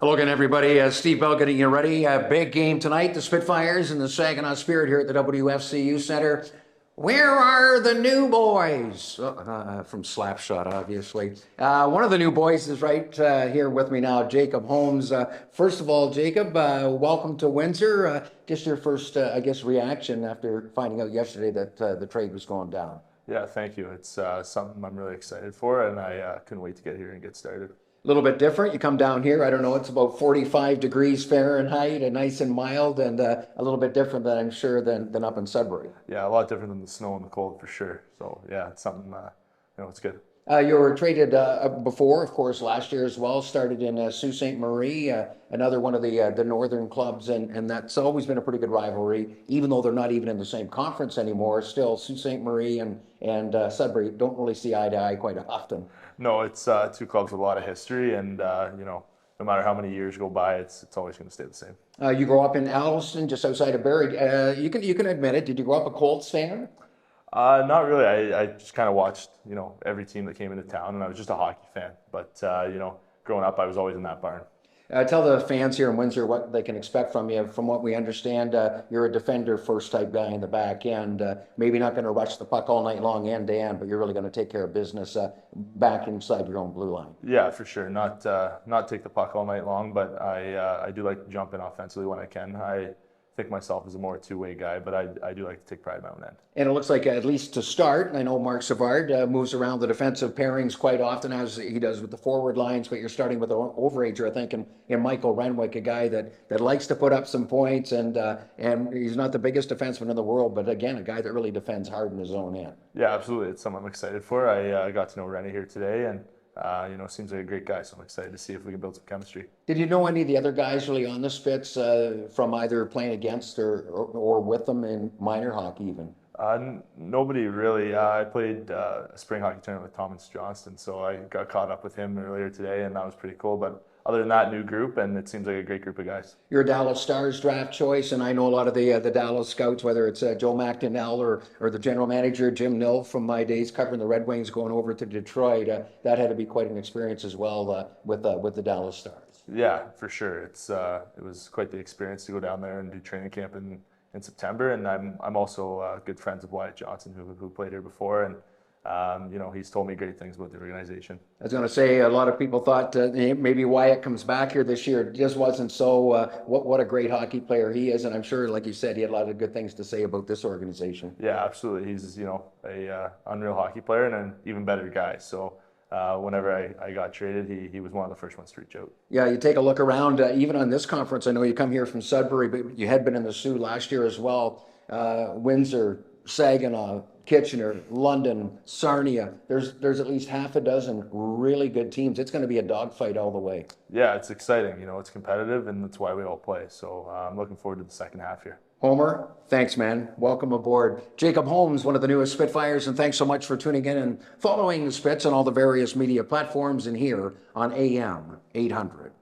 Hello again, everybody. Steve Bell getting you ready. Big game tonight. The Spitfires and the Saginaw Spirit here at the WFCU Center. Where are the new boys? From Slapshot, obviously. One of the new boys is right here with me now, Jacob Holmes. First of all, Jacob, welcome to Windsor. Just your first, I guess, reaction after finding out yesterday that the trade was going down. Yeah, thank you. It's something I'm really excited for, and I couldn't wait to get here and get started. A little bit different. You come down here, I don't know, it's about 45 degrees Fahrenheit and nice and mild and a little bit different than I'm sure than up in Sudbury. Yeah, a lot different than the snow and the cold for sure. So yeah, it's something, it's good. You were traded before, of course, last year as well. Started in Sault Ste. Marie, another one of the northern clubs, and that's always been a pretty good rivalry. Even though they're not even in the same conference anymore, still Sault Ste. Marie and Sudbury don't really see eye to eye quite often. No, it's two clubs with a lot of history, and no matter how many years go by, it's always going to stay the same. You grew up in Alliston, just outside of Barrie. You can admit it. Did you grow up a Colts fan? Not really. I just kind of watched, every team that came into town, and I was just a hockey fan. But, growing up, I was always in that barn. Tell the fans here in Windsor what they can expect from you. From what we understand, you're a defender first type guy in the back end. Maybe not going to rush the puck all night long end to end, but you're really going to take care of business back inside your own blue line. Yeah, for sure. Not take the puck all night long, but I do like to jump in offensively when I can. I think myself as a more two-way guy, but I do like to take pride in my own end. And it looks like, at least to start, I know Mark Savard moves around the defensive pairings quite often, as he does with the forward lines, but you're starting with an overager, I think, in Michael Renwick, a guy that likes to put up some points, and he's not the biggest defenseman in the world, but again, a guy that really defends hard in his own end. Yeah, absolutely. It's something I'm excited for. I got to know Rennie here today, and seems like a great guy, so I'm excited to see if we can build some chemistry. Did you know any of the other guys really on the Spits from either playing against or with them in minor hockey even? Nobody really. I played a spring hockey tournament with Thomas Johnston, so I got caught up with him earlier today, and that was pretty cool. But other than that, new group, and it seems like a great group of guys. You're a Dallas Stars draft choice, and I know a lot of the Dallas scouts, whether it's Joe McDonnell or the general manager, Jim Nill, from my days covering the Red Wings going over to Detroit. That had to be quite an experience as well with the Dallas Stars. Yeah, for sure. It was quite the experience to go down there and do training camp in September, and I'm also good friends with Wyatt Johnson, who played here before, and he's told me great things about the organization. I was going to say, a lot of people thought maybe Wyatt comes back here this year. It just wasn't so. What a great hockey player he is, and I'm sure, like you said, he had a lot of good things to say about this organization. Yeah, absolutely. He's a unreal hockey player and an even better guy. So whenever I got traded, he was one of the first ones to reach out. Yeah, you take a look around, even on this conference. I know you come here from Sudbury, but you had been in the Sioux last year as well. Windsor, Saginaw, Kitchener, London, Sarnia. There's at least half a dozen really good teams. It's going to be a dogfight all the way. Yeah, it's exciting. It's competitive, and that's why we all play. So I'm looking forward to the second half here. Homer, thanks, man. Welcome aboard. Jacob Holmes, one of the newest Spitfires, and thanks so much for tuning in and following the Spits on all the various media platforms and here on AM 800.